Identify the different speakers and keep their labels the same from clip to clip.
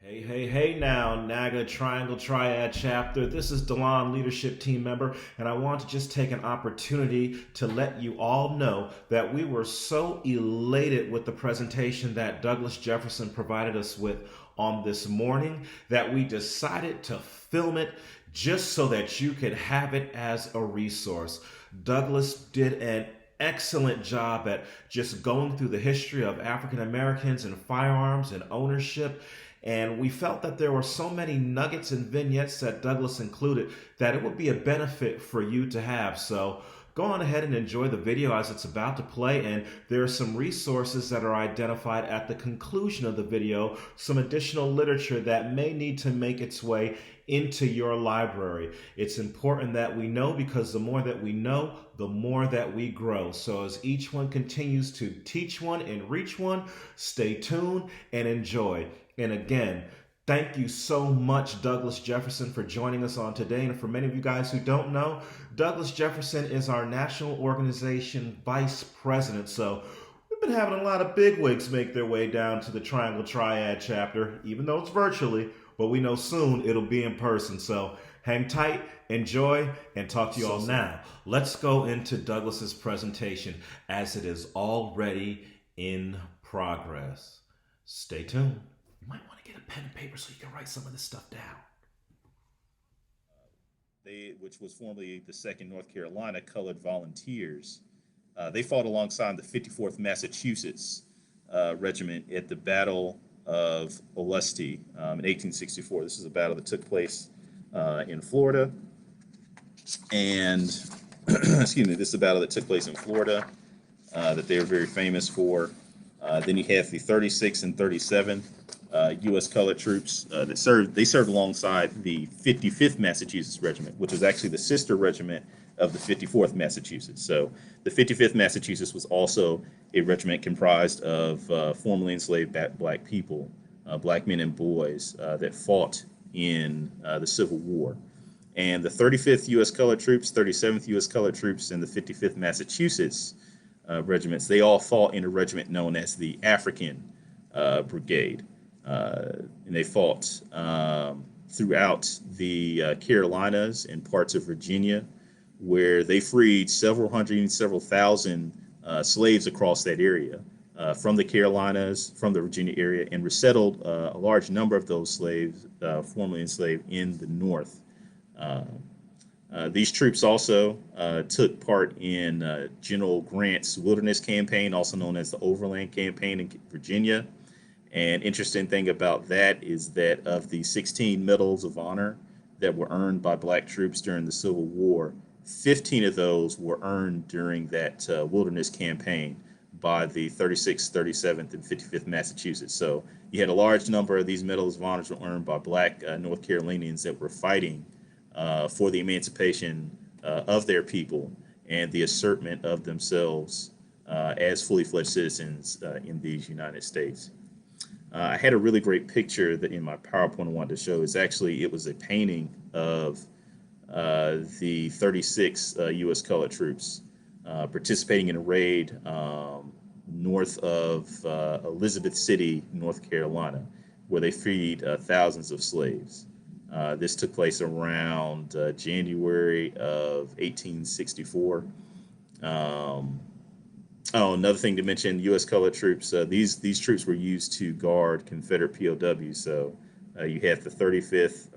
Speaker 1: Hey now, NAAGA Triangle Triad Chapter. This is DeLon, leadership team member, and I want to just take an opportunity to let you all know that we were so elated with the presentation that Douglas Jefferson provided us with on this morning that we decided to film it just so that you could have it as a resource. Douglas did an excellent job at just going through the history of African Americans and firearms and ownership. And we felt that there were so many nuggets and vignettes that Douglas included that it would be a benefit for you to have. So go on ahead and enjoy the video as it's about to play. And there are some resources that are identified at the conclusion of the video, some additional literature that may need to make its way into your library. It's important that we know, because the more that we know, the more that we grow. So as each one continues to teach one and reach one, stay tuned and enjoy. And again, thank you so much, Douglas Jefferson, for joining us on today. And for many of you guys who don't know, Douglas Jefferson is our National Organization Vice President. So we've been having a lot of bigwigs make their way down to the Triangle Triad Chapter, even though it's virtually, but we know soon it'll be in person. So hang tight, enjoy, and talk to you all now. Let's go into Douglas's presentation as it is already in progress. Stay tuned. You might want to get a pen and paper so you can write some of this stuff down.
Speaker 2: Which was formerly the 2nd North Carolina Colored Volunteers, they fought alongside the 54th Massachusetts Regiment at the Battle of Olustee in 1864. This is a battle that took place in Florida. And, excuse me, this is a battle that took place in Florida that they are very famous for. Then you have the 36th and 37th U.S. colored troops that served alongside the 55th Massachusetts Regiment, which is actually the sister regiment of the 54th Massachusetts. So the 55th Massachusetts was also a regiment comprised of formerly enslaved black people, black men and boys that fought in the Civil War. And the 35th U.S. colored troops, 37th U.S. colored troops, and the 55th Massachusetts regiments, they all fought in a regiment known as the African Brigade. And they fought throughout the Carolinas and parts of Virginia, where they freed several hundred and several thousand slaves across that area from the Carolinas, from the Virginia area, and resettled a large number of those slaves formerly enslaved in the North. These troops also took part in General Grant's Wilderness Campaign, also known as the Overland Campaign in Virginia. And interesting thing about that is that of the 16 medals of honor that were earned by black troops during the Civil War, 15 of those were earned during that Wilderness Campaign by the 36th, 37th, and 55th Massachusetts. So you had a large number of these medals of honors were earned by black North Carolinians that were fighting for the emancipation of their people and the assertment of themselves as fully fledged citizens in these United States. I had a really great picture that in my PowerPoint I wanted to show. It was a painting of the 36 U.S. colored troops participating in a raid north of Elizabeth City, North Carolina, where they freed thousands of slaves. This took place around January of 1864. Another thing to mention, U.S. colored troops, these troops were used to guard Confederate POWs. So you have the 35th,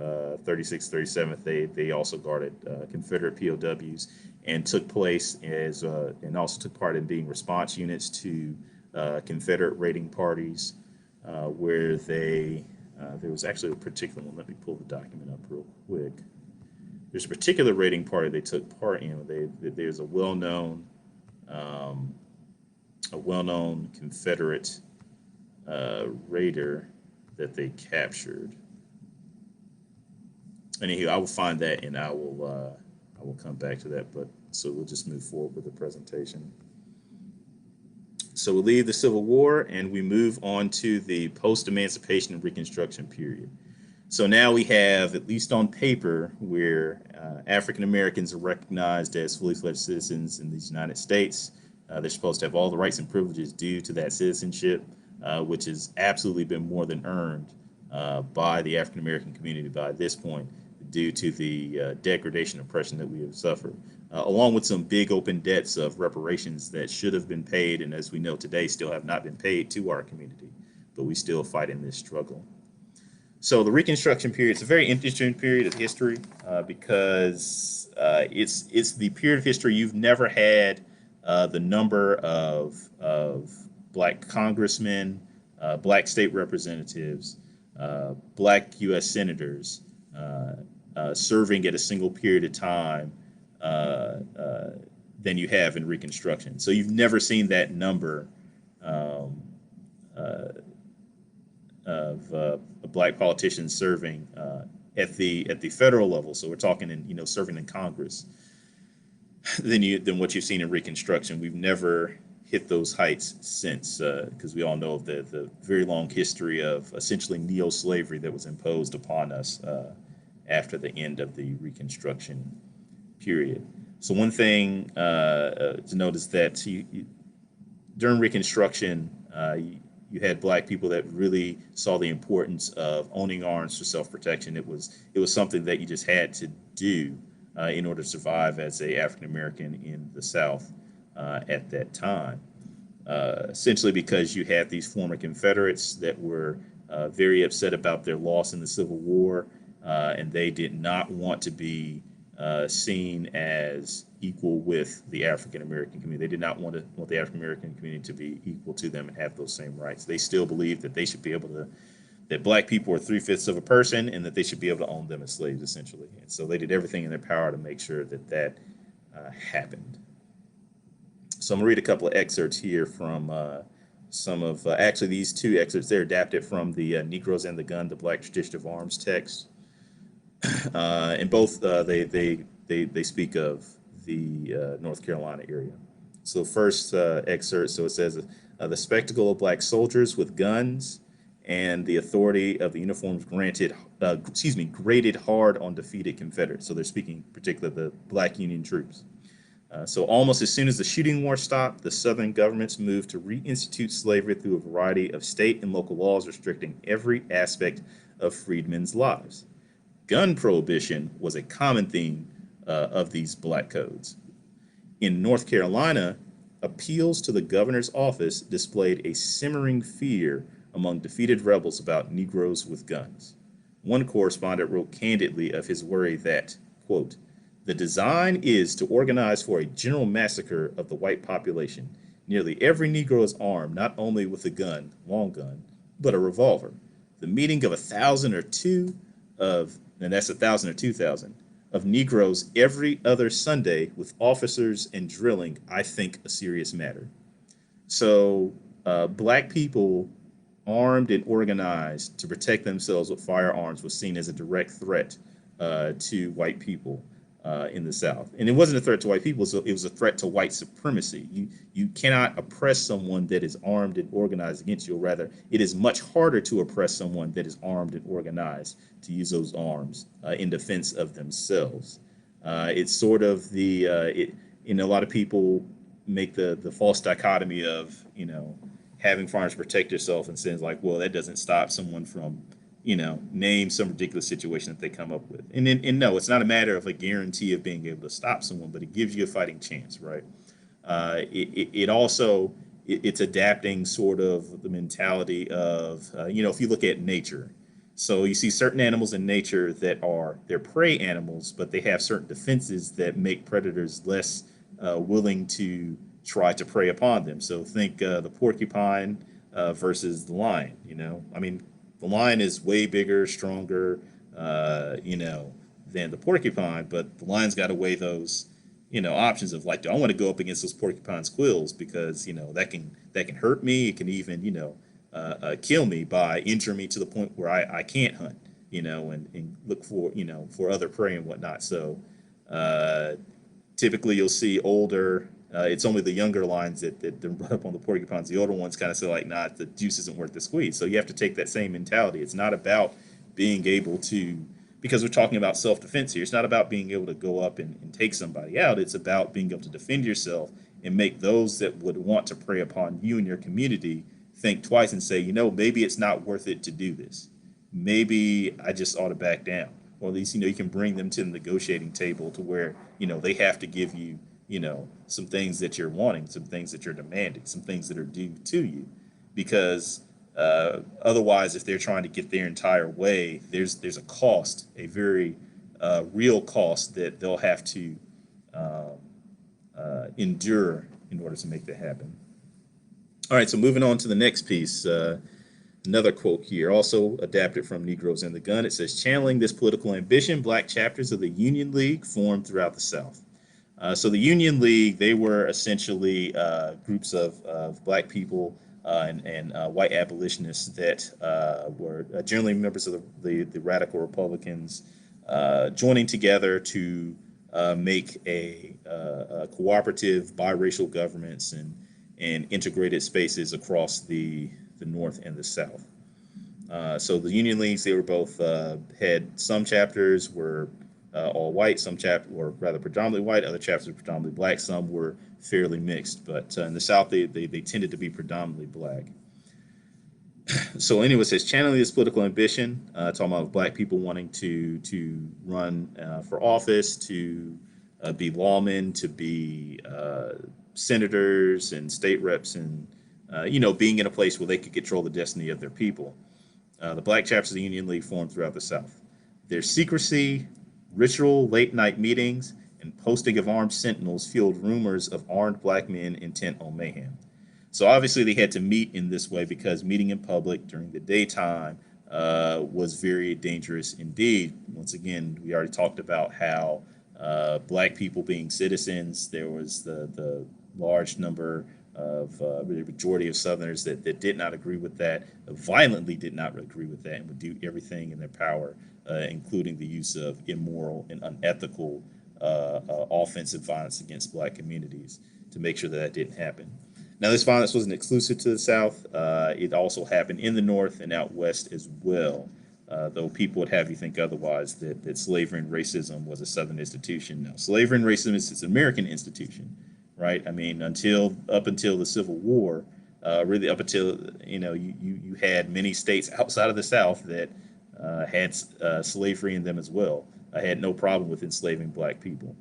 Speaker 2: 36th, 37th. They also guarded Confederate POWs and took part in being response units to Confederate raiding parties where there was actually a particular one. Let me pull the document up real quick. There's a particular raiding party they took part in. There's a well-known Confederate raider that they captured. Anywho, I will find that and I will come back to that. But so we'll just move forward with the presentation. So we'll leave the Civil War and we move on to the Post-Emancipation and Reconstruction period. So now we have, at least on paper, where African Americans are recognized as fully fledged citizens in these United States. They're supposed to have all the rights and privileges due to that citizenship, which has absolutely been more than earned by the African American community by this point due to the degradation and oppression that we have suffered, along with some big open debts of reparations that should have been paid, and as we know today, still have not been paid to our community, but we still fight in this struggle. So the Reconstruction period is a very interesting period of history because it's the period of history you've never had the number of black congressmen, black state representatives, black U.S. senators serving at a single period of time than you have in Reconstruction. So you've never seen that number of black politicians serving at the federal level. So we're talking in serving in Congress than what you've seen in Reconstruction. We've never hit those heights since, because we all know of the very long history of essentially neo-slavery that was imposed upon us after the end of the Reconstruction period. So one thing to note is that during Reconstruction, you had black people that really saw the importance of owning arms for self-protection. It was something that you just had to do in order to survive as a African American in the South at that time. Essentially because you had these former Confederates that were very upset about their loss in the Civil War, and they did not want to be seen as equal with the African American community. They did not want the African American community to be equal to them and have those same rights. They still believed that they should be able to, that black people were 3/5 of a person and that they should be able to own them as slaves, essentially. And so they did everything in their power to make sure that happened. So I'm gonna read a couple of excerpts here from some of, actually these two excerpts, they're adapted from the Negroes and the Gun, the Black Tradition of Arms text. And both they speak of the North Carolina area. So first excerpt, so it says, the spectacle of black soldiers with guns and the authority of the uniforms graded hard on defeated Confederates. So they're speaking particularly the black Union troops. So almost as soon as the shooting war stopped, the Southern governments moved to reinstitute slavery through a variety of state and local laws restricting every aspect of freedmen's lives. Gun prohibition was a common theme of these black codes. In North Carolina, appeals to the governor's office displayed a simmering fear among defeated rebels about Negroes with guns. One correspondent wrote candidly of his worry that, quote, the design is to organize for a general massacre of the white population. Nearly every Negro is armed not only with a gun, long gun, but a revolver. The meeting of 1,000 or 2 of, and that's 1,000 or 2,000, of Negroes every other Sunday with officers and drilling, I think a serious matter. So black people armed and organized to protect themselves with firearms was seen as a direct threat to white people in the South. And it wasn't a threat to white people, so it was a threat to white supremacy. You cannot oppress someone that is armed and organized against you, or rather, it is much harder to oppress someone that is armed and organized to use those arms in defense of themselves. It's sort of a lot of people make the false dichotomy of, having firearms to protect yourself and saying like, well, that doesn't stop someone from, name some ridiculous situation that they come up with. And no, it's not a matter of a guarantee of being able to stop someone, but it gives you a fighting chance, right? It also, it's adapting sort of the mentality of, if you look at nature. So you see certain animals in nature that they're prey animals, but they have certain defenses that make predators less willing to try to prey upon them. So think the porcupine versus the lion, the lion is way bigger, stronger, than the porcupine, but the lion's got to weigh those, options of like, do I want to go up against those porcupine's quills because, that can hurt me. It can even, kill me by injuring me to the point where I can't hunt, and look for, for other prey and whatnot. So typically you'll see older, it's only the younger lions that run up on the porcupines. The older ones kind of say like, nah, the juice isn't worth the squeeze. So you have to take that same mentality. It's not about being able to, because we're talking about self-defense here, it's not about being able to go up and take somebody out. It's about being able to defend yourself and make those that would want to prey upon you and your community think twice and say, maybe it's not worth it to do this. maybe I just ought to back down. Or at least, you can bring them to the negotiating table to where, they have to give you, some things that you're wanting, some things that you're demanding, some things that are due to you. Because otherwise, if they're trying to get their entire way, there's a cost, a very real cost that they'll have to endure in order to make that happen. All right, so moving on to the next piece. Another quote here, also adapted from Negroes and the Gun. It says, channeling this political ambition, black chapters of the Union League formed throughout the South. So the Union League, they were essentially groups of black people and white abolitionists that were generally members of the radical Republicans, joining together to make a cooperative biracial governments and integrated spaces across the North and the South. So the Union Leagues, they were both had some chapters were all white, some chapters were rather predominantly white, other chapters were predominantly black, some were fairly mixed, but in the South they tended to be predominantly black. So anyway, it says channeling this political ambition, talking about black people wanting to run for office, to be lawmen, to be senators and state reps, and being in a place where they could control the destiny of their people. The black chapters of the Union League formed throughout the South. Their secrecy, ritual late-night meetings, and posting of armed sentinels fueled rumors of armed black men intent on mayhem. So obviously they had to meet in this way because meeting in public during the daytime was very dangerous indeed. Once again, we already talked about how black people being citizens, there was the large number of the majority of Southerners that did not agree with that, violently did not agree with that, and would do everything in their power, including the use of immoral and unethical offensive violence against black communities to make sure that didn't happen. Now, this violence wasn't exclusive to the South. It also happened in the North and out West as well, though people would have you think otherwise, that slavery and racism was a Southern institution. Now, slavery and racism is an American institution, right? I mean, up until the Civil War, really up until, you had many states outside of the South that had slavery in them as well. I had no problem with enslaving black people.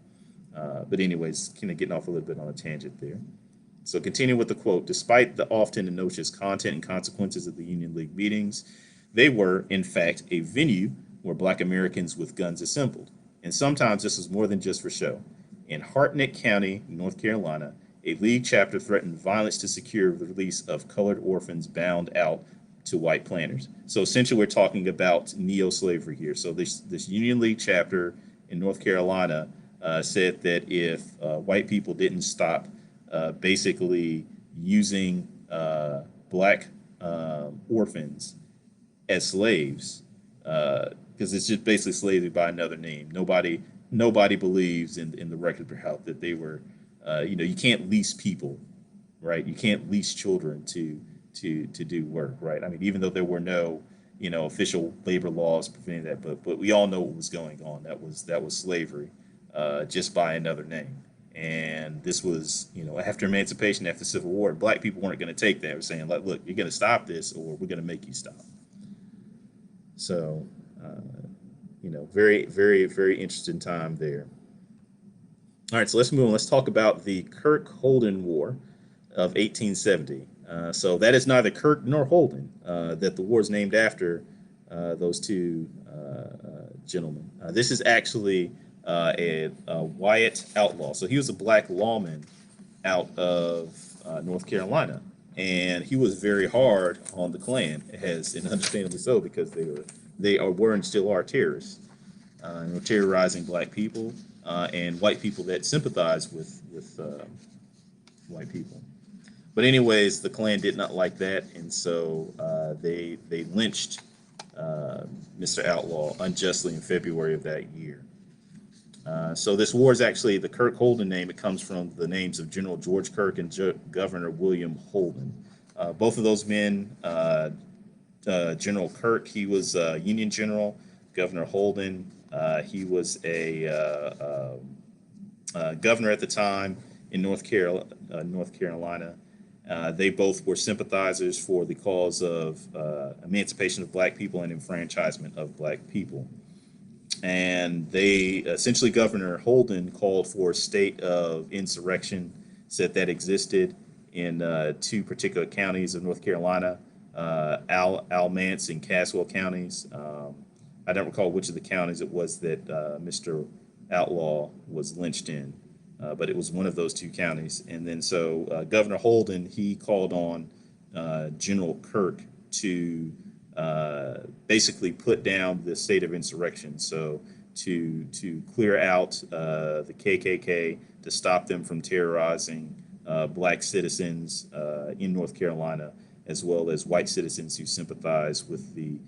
Speaker 2: But anyways, kind of getting off a little bit on a tangent there. So continue with the quote, despite the often innocuous content and consequences of the Union League meetings, they were, in fact, a venue where black Americans with guns assembled. And sometimes this was more than just for show. In Hartnett County, North Carolina, a League chapter threatened violence to secure the release of colored orphans bound out to white planters. So essentially we're talking about neo-slavery here. So this Union League chapter in North Carolina said that if white people didn't stop basically using black orphans as slaves, because it's just basically slavery by another name. Nobody believes in the record health that they were, you can't lease people, right? You can't lease children to do work, right? I mean, even though there were no, official labor laws preventing that, but we all know what was going on. That was slavery, just by another name. And this was, after emancipation, after the Civil War, black people weren't going to take that. They were saying, like, look, you're going to stop this or we're going to make you stop. So, very, very, very interesting time there. All right, so let's move on. Let's talk about the Kirk-Holden War of 1870. So that is neither Kirk nor Holden, that the war is named after those two gentlemen. This is actually a Wyatt outlaw. So he was a black lawman out of North Carolina, and he was very hard on the Klan, and understandably so, because they were and still are terrorists, and were terrorizing black people and white people that sympathize with white people. But anyways, the Klan did not like that, and so they lynched Mr. Outlaw unjustly in February of that year. So this war is actually the Kirk-Holden name. It comes from the names of General George Kirk and Governor William Holden. Both of those men, General Kirk, he was a Union general. Governor Holden, he was a governor at the time in North Carolina. They both were sympathizers for the cause of emancipation of black people and enfranchisement of black people. And they essentially, Governor Holden called for a state of insurrection, said that existed in two particular counties of North Carolina, Alamance and Caswell counties. I don't recall which of the counties it was that Mr. Outlaw was lynched in, but it was one of those two counties. And then so Governor Holden, he called on General Kirk to basically put down the state of insurrection. So to clear out the KKK, to stop them from terrorizing black citizens in North Carolina, as well as white citizens who sympathize with the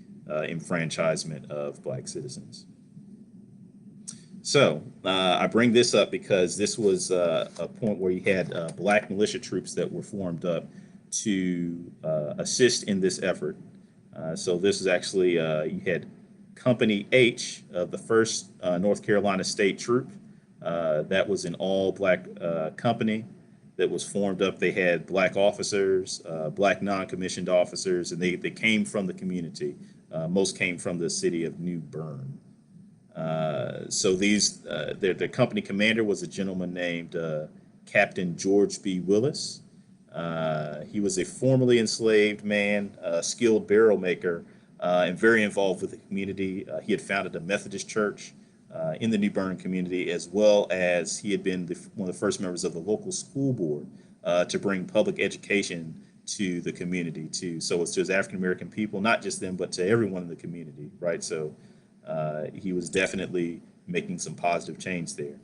Speaker 2: enfranchisement of black citizens. So I bring this up because this was a point where you had black militia troops that were formed up to assist in this effort. So this is actually, you had Company H of the 1st North Carolina State Troop. That was an all-black company that was formed up. They had black officers, black non-commissioned officers, and they came from the community. Most came from the city of New Bern. So these, their company commander was a gentleman named Captain George B. Willis. He was a formerly enslaved man, a skilled barrel maker, and very involved with the community. He had founded a Methodist church in the New Bern community, as well as he had been one of the first members of the local school board to bring public education to the community, so it's to his African American people, not just them, but to everyone in the community, right? So he was definitely making some positive change there.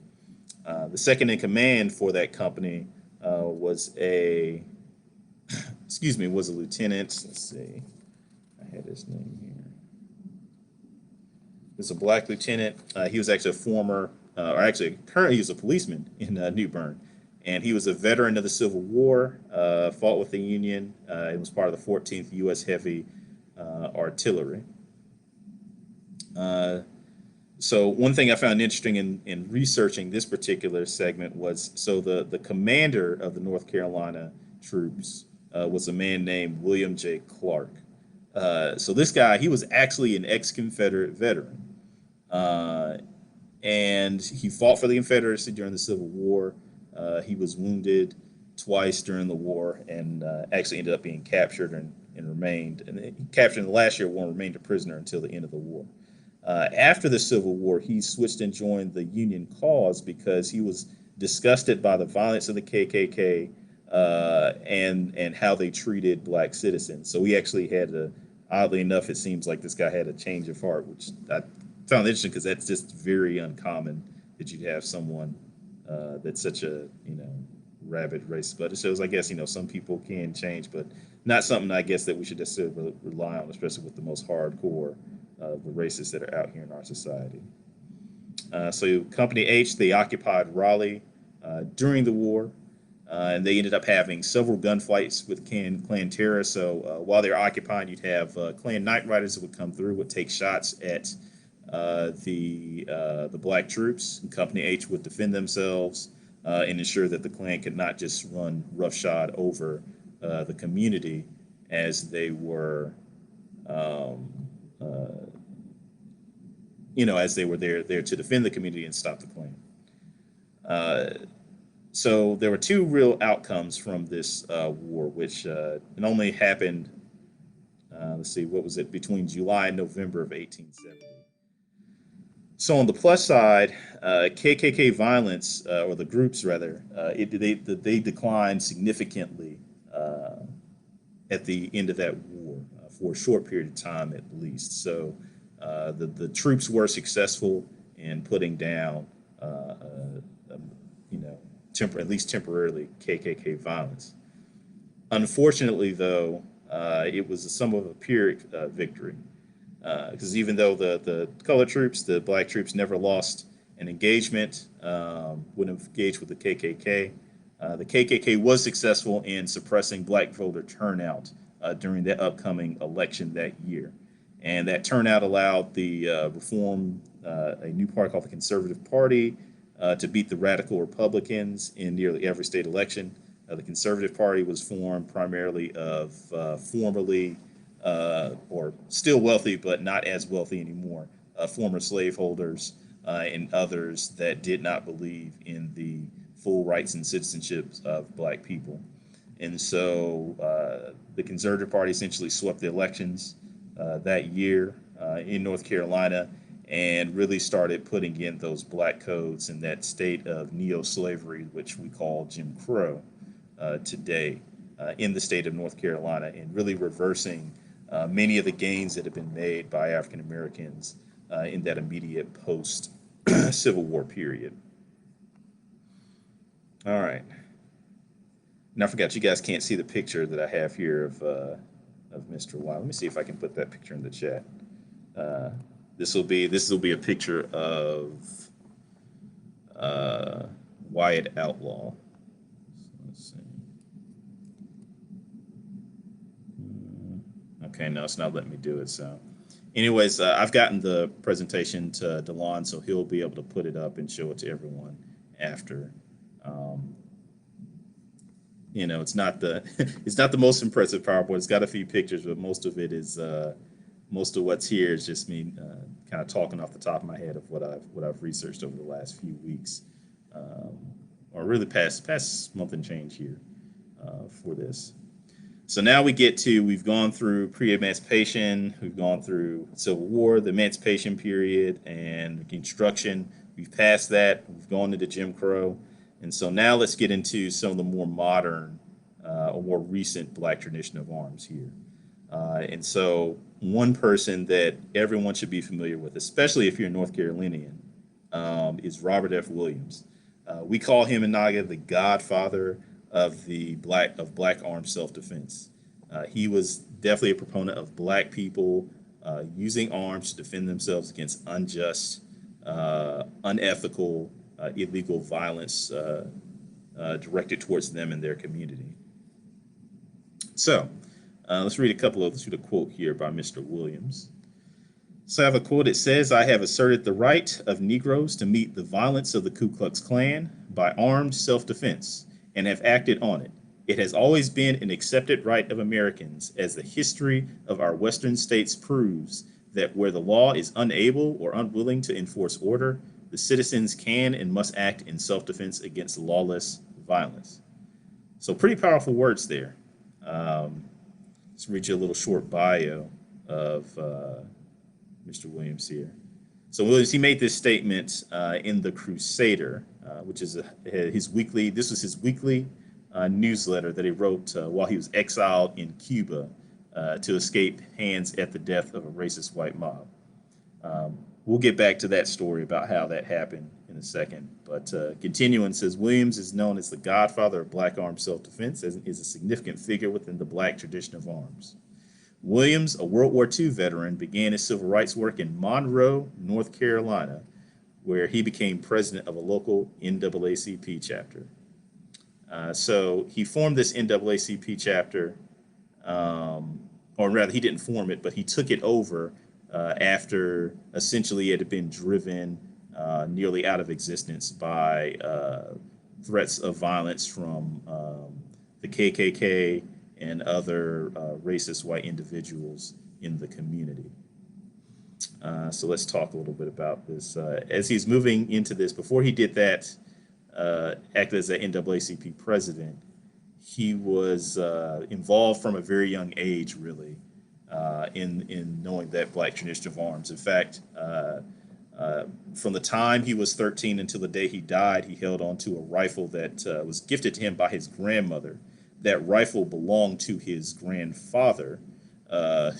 Speaker 2: The second in command for that company was a lieutenant. Let's see, I had his name here. It's a black lieutenant. He was actually a former, currently he was a policeman in New Bern, and he was a veteran of the Civil War, fought with the Union. He was part of the 14th U.S. Heavy Artillery. So one thing I found interesting in researching this particular segment was, so the commander of the North Carolina troops was a man named William J. Clark. So this guy, he was actually an ex-Confederate veteran. And he fought for the Confederacy during the Civil War. He was wounded twice during the war, and actually ended up being captured and remained, and he captured in the last year of war and remained a prisoner until the end of the war. After the Civil War, he switched and joined the Union cause because he was disgusted by the violence of the KKK and how they treated black citizens. So he actually had oddly enough, it seems like this guy had a change of heart, which I found interesting because that's just very uncommon that you'd have someone that's such a, rabid racist. But it shows, I guess, some people can change, but not something, I guess, that we should necessarily rely on, especially with the most hardcore the racists that are out here in our society. So Company H, they occupied Raleigh during the war, and they ended up having several gunfights with Klan terrorists. So while they were occupying, you'd have Klan night riders that would come through, would take shots at the black troops. And Company H would defend themselves and ensure that the Klan could not just run roughshod over the community as they were, as they were there to defend the community and stop the Klan. So there were two real outcomes from this war, which it only happened, what was it, between July and November of 1870. So on the plus side, KKK violence, or the groups rather, they declined significantly at the end of that war for a short period of time at least. So the troops were successful in putting down, at least temporarily, KKK violence. Unfortunately, though, it was somewhat of a Pyrrhic victory, because even though the colored troops, the black troops, never lost an engagement, wouldn't have engaged with the KKK, the KKK was successful in suppressing black voter turnout during the upcoming election that year. And that turnout allowed the a new party called the Conservative Party to beat the radical Republicans in nearly every state election. The Conservative Party was formed primarily of formerly or still wealthy, but not as wealthy anymore, former slaveholders and others that did not believe in the full rights and citizenships of black people. And so the Conservative Party essentially swept the elections that year in North Carolina and really started putting in those black codes in that state of neo-slavery, which we call Jim Crow today in the state of North Carolina, and really reversing many of the gains that have been made by African Americans in that immediate post-Civil War period. All right. Now I forgot, you guys can't see the picture that I have here of Mr. Wyatt. Let me see if I can put that picture in the chat. This will be a picture of Wyatt Outlaw. So let's see. Okay, no, it's not letting me do it. So, anyways, I've gotten the presentation to DeLon, so he'll be able to put it up and show it to everyone after. You know, it's not the most impressive PowerPoint. It's got a few pictures, but most of it is most of what's here is just me kind of talking off the top of my head of what I've researched over the last few weeks, or really past month and change here for this. So now we've gone through pre-emancipation, we've gone through Civil War, the Emancipation period, and Reconstruction. We've passed that. We've gone into Jim Crow. And so now let's get into some of the more modern or more recent black tradition of arms here. And so one person that everyone should be familiar with, especially if you're a North Carolinian, is Robert F. Williams. We call him in NAAGA the godfather of black armed self-defense. He was definitely a proponent of black people using arms to defend themselves against unjust, unethical, illegal violence directed towards them and their community. So let's read a quote here by Mr. Williams. So I have a quote. It says, "I have asserted the right of Negroes to meet the violence of the Ku Klux Klan by armed self-defense and have acted on it. It has always been an accepted right of Americans, as the history of our Western states proves, that where the law is unable or unwilling to enforce order, the citizens can and must act in self-defense against lawless violence." So pretty powerful words there. Let's read you a little short bio of Mr. Williams here. So Williams, he made this statement in the Crusader, which is his weekly newsletter that he wrote while he was exiled in Cuba to escape hands at the death of a racist white mob. We'll get back to that story about how that happened in a second. But continuing, says, Williams is known as the godfather of black armed self-defense and is a significant figure within the black tradition of arms. Williams, a World War II veteran, began his civil rights work in Monroe, North Carolina, where he became president of a local NAACP chapter. So he formed this NAACP chapter, or rather he didn't form it, but he took it over after essentially it had been driven nearly out of existence by threats of violence from the KKK and other racist white individuals in the community. So let's talk a little bit about this. As he's moving into this, before he did that, acted as the NAACP president, he was involved from a very young age, really, in knowing that black tradition of arms. In fact, from the time he was 13 until the day he died, he held on to a rifle that was gifted to him by his grandmother. That rifle belonged to his grandfather,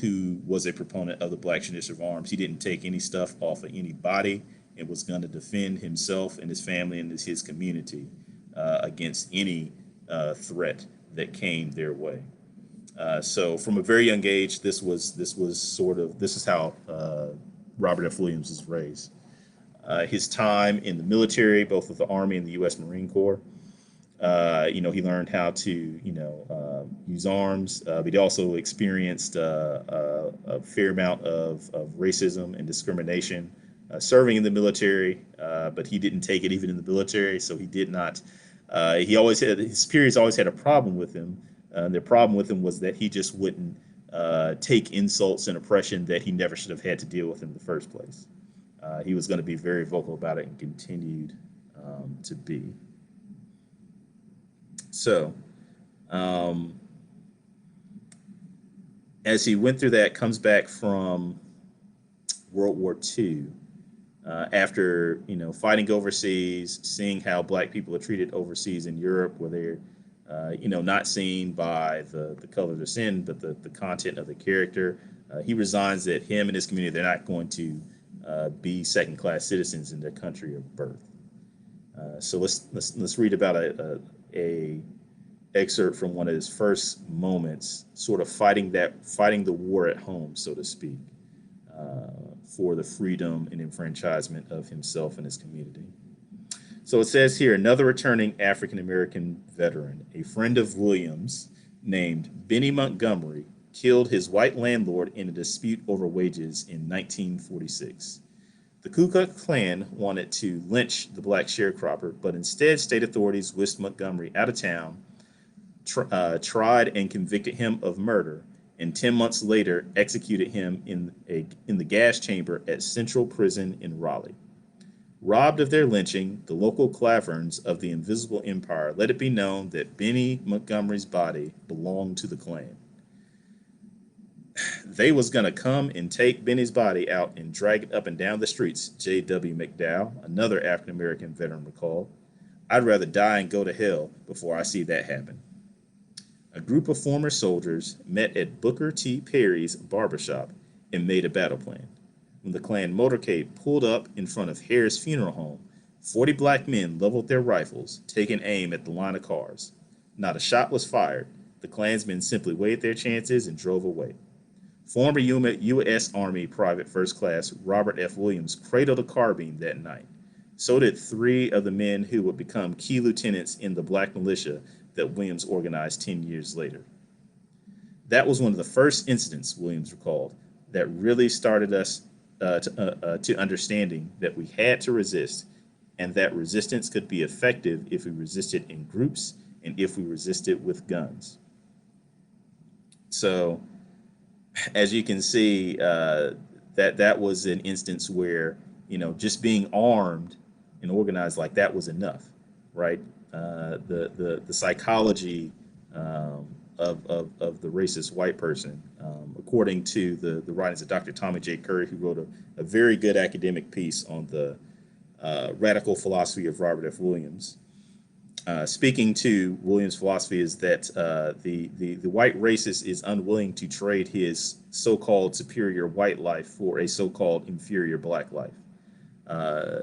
Speaker 2: who was a proponent of the black tradition of arms. He didn't take any stuff off of anybody and was going to defend himself and his family and his community against any threat that came their way. So from a very young age, this is how Robert F. Williams was raised. His time in the military, both with the Army and the U.S. Marine Corps, he learned how to, use arms, but he also experienced a fair amount of racism and discrimination serving in the military, but he didn't take it even in the military, so he did not He always had his superiors always had a problem with him. Their problem with him was that he just wouldn't take insults and oppression that he never should have had to deal with in the first place. He was going to be very vocal about it and continued to be. So, as he went through that, comes back from World War II, after fighting overseas, seeing how black people are treated overseas in Europe, where they're not seen by the color of their skin, but the content of the character. He resigns that him and his community, they're not going to be second-class citizens in their country of birth. So let's read about a excerpt from one of his first moments, sort of fighting the war at home, so to speak, for the freedom and enfranchisement of himself and his community. So it says here, another returning African American veteran, a friend of Williams named Benny Montgomery, killed his white landlord in a dispute over wages in 1946. The Ku Klux Klan wanted to lynch the black sharecropper, but instead state authorities whisked Montgomery out of town, tried and convicted him of murder, and 10 months later executed him in the gas chamber at Central Prison in Raleigh. Robbed of their lynching, the local Claverns of the Invisible Empire let it be known that Benny Montgomery's body belonged to the Klan. They was going to come and take Benny's body out and drag it up and down the streets, J.W. McDowell, another African-American veteran, recalled. I'd rather die and go to hell before I see that happen. A group of former soldiers met at Booker T. Perry's barbershop and made a battle plan. When the Klan motorcade pulled up in front of Harris Funeral Home, 40 black men leveled their rifles, taking aim at the line of cars. Not a shot was fired. The Klansmen simply weighed their chances and drove away. Former U.S. Army Private First Class Robert F. Williams cradled a carbine that night. So did 3 of the men who would become key lieutenants in the black militia that Williams organized 10 years later. That was one of the first incidents, Williams recalled, that really started us to understanding that we had to resist, and that resistance could be effective if we resisted in groups and if we resisted with guns. So, as you can see, that was an instance where just being armed and organized like that was enough, right? The psychology of the racist white person, according to the writings of Dr. Tommy J. Curry, who wrote a very good academic piece on the radical philosophy of Robert F. Williams. Speaking to Williams' philosophy is that the white racist is unwilling to trade his so-called superior white life for a so-called inferior black life.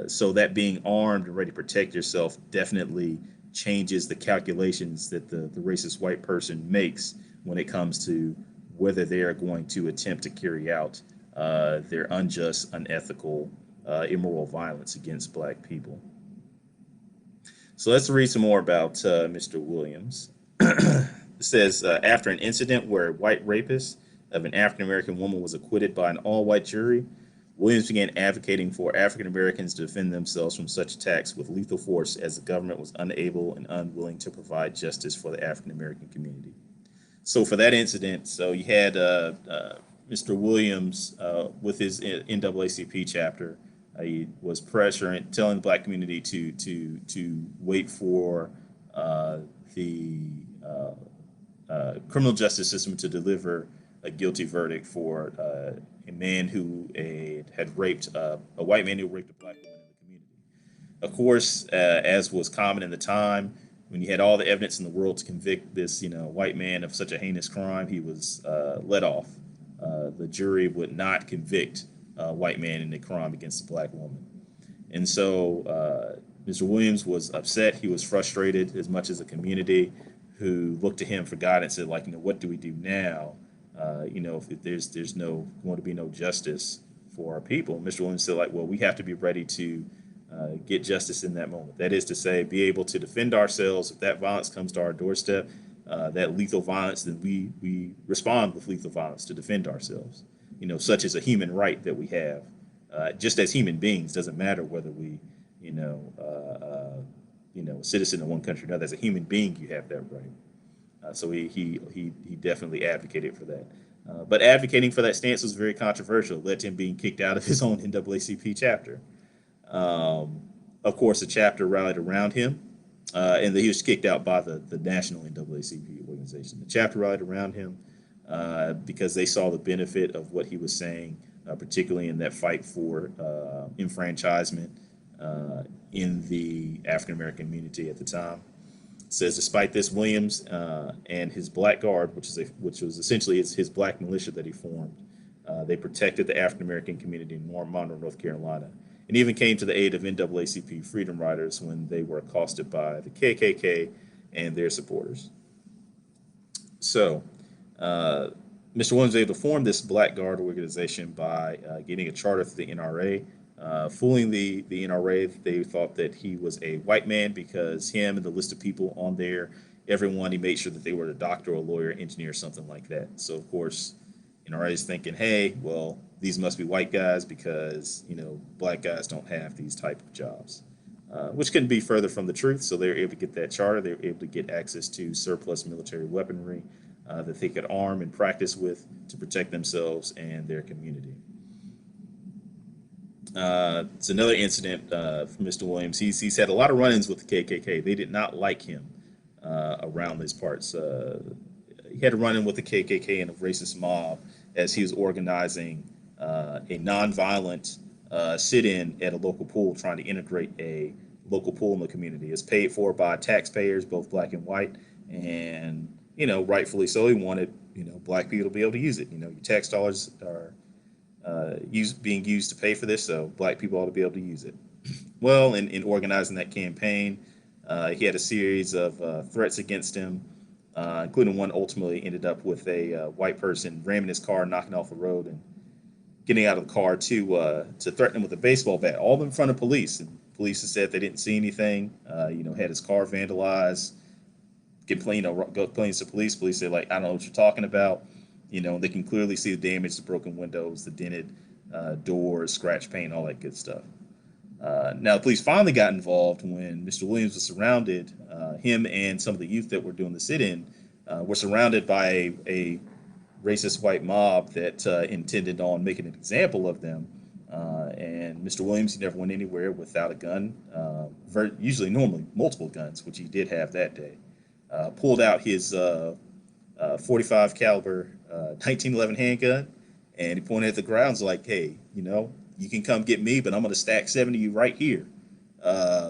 Speaker 2: So that being armed and ready to protect yourself definitely changes the calculations that the racist white person makes when it comes to whether they are going to attempt to carry out their unjust, unethical, immoral violence against black people. So let's read some more about Mr. Williams. It says, after an incident where a white rapist of an African-American woman was acquitted by an all-white jury, Williams began advocating for African Americans to defend themselves from such attacks with lethal force as the government was unable and unwilling to provide justice for the African American community. So for that incident, so you had Mr. Williams with his NAACP chapter. He was pressuring, telling the black community to wait for the criminal justice system to deliver a guilty verdict for a man who had raped a white man who raped a black woman in the community. Of course, as was common in the time, when you had all the evidence in the world to convict this, white man of such a heinous crime, he was let off. The jury would not convict a white man in a crime against a black woman. And so Mr. Williams was upset. He was frustrated, as much as a community who looked to him for guidance and said, what do we do now? If there's going to be no justice for our people. Mr. Williams said, we have to be ready to get justice in that moment. That is to say, be able to defend ourselves. If that violence comes to our doorstep, that lethal violence, then we respond with lethal violence to defend ourselves. Such as a human right that we have, just as human beings. Doesn't matter whether we, a citizen of one country or another. As a human being, you have that right. So he definitely advocated for that. But advocating for that stance was very controversial. Led to him being kicked out of his own NAACP chapter. Of course, the chapter rallied around him, and he was kicked out by the national NAACP organization. The chapter rallied around him because they saw the benefit of what he was saying, particularly in that fight for enfranchisement in the African American community at the time. It says, despite this, Williams and his Black Guard, which was essentially his black militia that he formed, they protected the African American community in Monroe, North Carolina, and even came to the aid of NAACP Freedom Riders when they were accosted by the KKK and their supporters. So, Mr. Williams was able to form this Black Guard organization by getting a charter through the NRA. Fooling the NRA, they thought that he was a white man because him and the list of people on there, everyone, he made sure that they were a doctor, a lawyer, engineer, something like that. So, of course, NRA is thinking, hey, well, these must be white guys because, black guys don't have these type of jobs, which couldn't be further from the truth. So they were able to get that charter. They were able to get access to surplus military weaponry that they could arm and practice with to protect themselves and their community. It's another incident for Mr. Williams. He's had a lot of run-ins with the KKK. They did not like him around these parts. He had a run-in with the KKK and a racist mob as he was organizing a nonviolent sit-in at a local pool, trying to integrate a local pool in the community. It's paid for by taxpayers, both black and white, and rightfully so. He wanted black people to be able to use it. Your tax dollars are being used to pay for this, so black people ought to be able to use it. Well, in organizing that campaign, he had a series of threats against him, including one ultimately ended up with a white person ramming his car, knocking off the road, and getting out of the car to threaten him with a baseball bat, all in front of police. And police said they didn't see anything. Had his car vandalized. Complains to police. Police say, I don't know what you're talking about. They can clearly see the damage, the broken windows, the dented doors, scratch paint, all that good stuff. Now, the police finally got involved when Mr. Williams was surrounded. Him and some of the youth that were doing the sit-in were surrounded by a racist white mob that intended on making an example of them. And Mr. Williams, he never went anywhere without a gun, normally multiple guns, which he did have that day. Pulled out his 45 caliber 1911 handgun, and he pointed at the ground. Was like, hey, you can come get me, but I'm going to stack 7 of you right here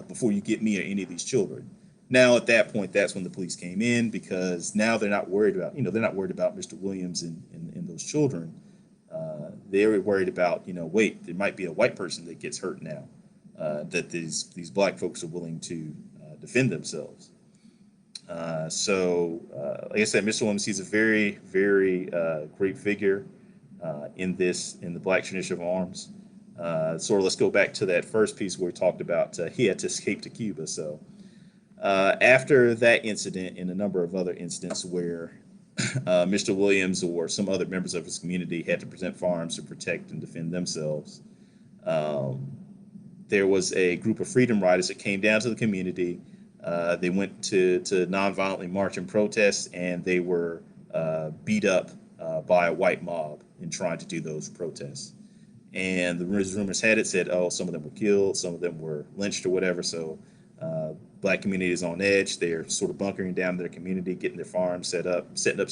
Speaker 2: before you get me or any of these children. Now, at that point, that's when the police came in, because now they're not worried about, Mr. Williams and those children. They're worried about, wait, there might be a white person that gets hurt now, that these black folks are willing to defend themselves. Like I said, Mr. Williams, he's a very, very great figure in the black tradition of arms. Let's go back to that first piece where we talked about he had to escape to Cuba. So after that incident and a number of other incidents where Mr. Williams or some other members of his community had to present firearms to protect and defend themselves, there was a group of freedom riders that came down to the community. They went to nonviolently march and protest, and they were beat up by a white mob in trying to do those protests. And the rumors had it said, some of them were killed, some of them were lynched or whatever. So black community is on edge. They're sort of bunkering down their community, getting their farms set up, setting up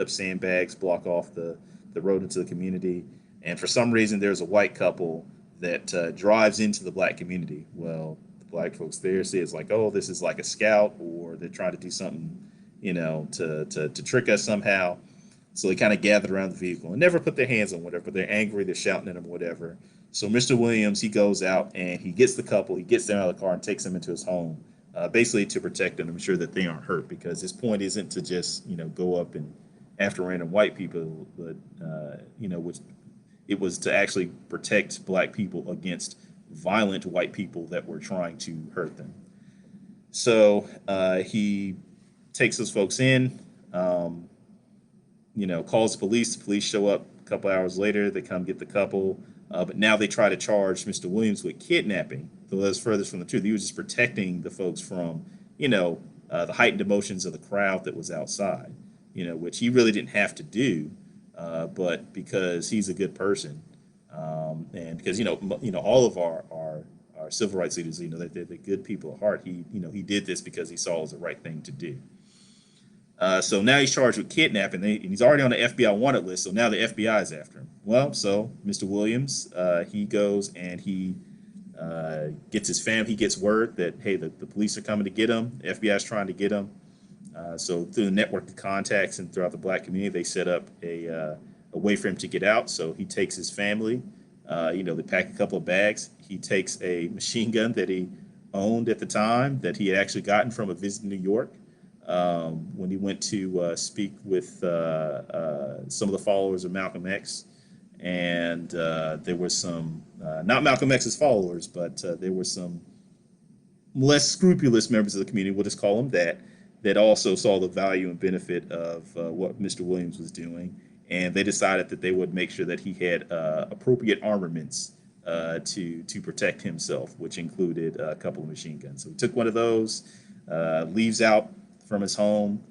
Speaker 2: sandbags, block off the road into the community. And for some reason, there's a white couple that drives into the black community. Well, the black folks there say it's like, this is like a scout, or they're trying to do something, to trick us somehow. So they kind of gathered around the vehicle and never put their hands on whatever. But they're angry, they're shouting at them, whatever. So Mr. Williams, he goes out and he gets the couple, he gets them out of the car and takes them into his home, basically to protect them and ensure that they aren't hurt, because his point isn't to just, go up and after random white people, but, which it was to actually protect black people against violent white people that were trying to hurt them. So he takes those folks in, calls the police. The police show up a couple hours later. They come get the couple. But now they try to charge Mr. Williams with kidnapping was furthest from the truth. He was just protecting the folks from, the heightened emotions of the crowd that was outside, which he really didn't have to do, but because he's a good person, and because all of our civil rights leaders, they're good people at heart. He did this because he saw it was the right thing to do. So now he's charged with kidnapping, and he's already on the FBI wanted list. So now the FBI is after him. Well, so Mr. Williams, he goes and he gets his family. He gets word that, hey, the police are coming to get him. The FBI is trying to get him. So through the network of contacts and throughout the black community, they set up a way for him to get out. So he takes his family. They pack a couple of bags. He takes a machine gun that he owned at the time that he had actually gotten from a visit in New York. When he went to speak with some of the followers of Malcolm X, and there were some, not Malcolm X's followers, but there were some less scrupulous members of the community, we'll just call them that also saw the value and benefit of what Mr. Williams was doing, and they decided that they would make sure that he had appropriate armaments to protect himself, which included a couple of machine guns. So he took one of those, leaves out from his home,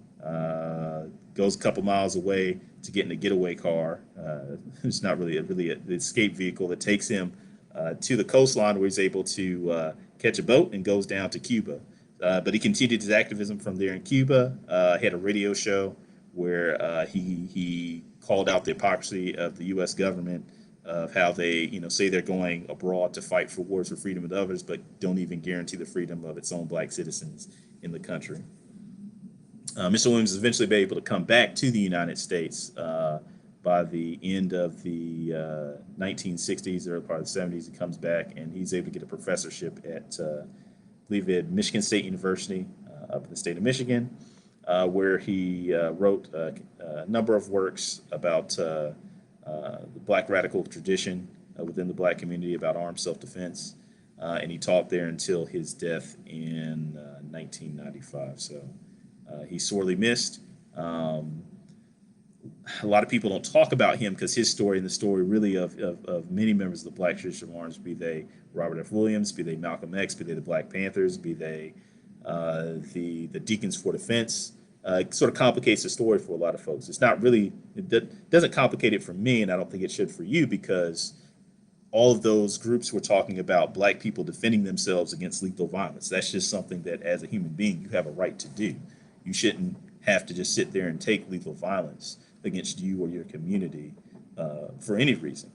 Speaker 2: goes a couple miles away to get in a getaway car. It's not really an escape vehicle that takes him to the coastline, where he's able to catch a boat and goes down to Cuba. But he continued his activism from there in Cuba. He had a radio show where he called out the hypocrisy of the U.S. government, of how they say they're going abroad to fight for wars for freedom of others, but don't even guarantee the freedom of its own black citizens in the country. Mr. Williams is eventually able to come back to the United States by the end of the 1960s, early part of the 70s. He comes back and he's able to get a professorship at, I believe, at Michigan State University up in the state of Michigan, where he wrote a number of works about the black radical tradition within the black community about armed self-defense. And he taught there until his death in 1995. So he's sorely missed. A lot of people don't talk about him because his story and the story really of many members of the black tradition of arms, be they Robert F. Williams, be they Malcolm X, be they the Black Panthers, be they the Deacons for Defense, sort of complicates the story for a lot of folks. It's not really, it doesn't complicate it for me, and I don't think it should for you, because all of those groups were talking about black people defending themselves against lethal violence. That's just something that, as a human being, you have a right to do. You shouldn't have to just sit there and take lethal violence against you or your community for any reason.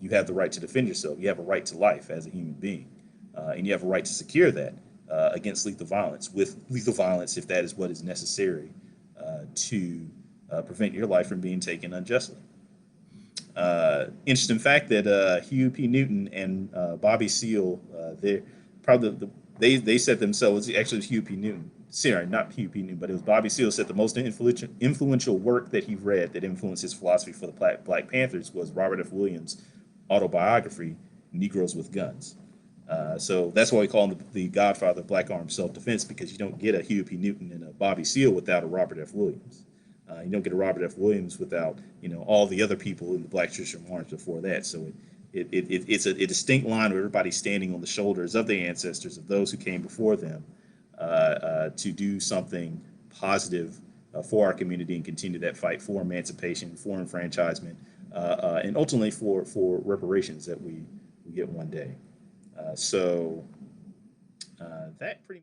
Speaker 2: You have the right to defend yourself. You have a right to life as a human being, and you have a right to secure that against lethal violence, with lethal violence if that is what is necessary to prevent your life from being taken unjustly. Interesting fact that Huey P. Newton and Bobby Seale, they said themselves, actually it was Huey P. Newton, sorry, not Huey P. Newton, but it was Bobby Seale, said the most influential work that he read that influenced his philosophy for the Black Panthers was Robert F. Williams' autobiography, Negroes with Guns. So that's why we call him the godfather of black armed self-defense, because you don't get a Huey P. Newton and a Bobby Seale without a Robert F. Williams. You don't get a Robert F. Williams without all the other people in the black tradition of arms before that. So it's a distinct line where everybody's standing on the shoulders of their ancestors, of those who came before them, to do something positive for our community and continue that fight for emancipation, for enfranchisement, and ultimately for reparations that we get one day. So that pretty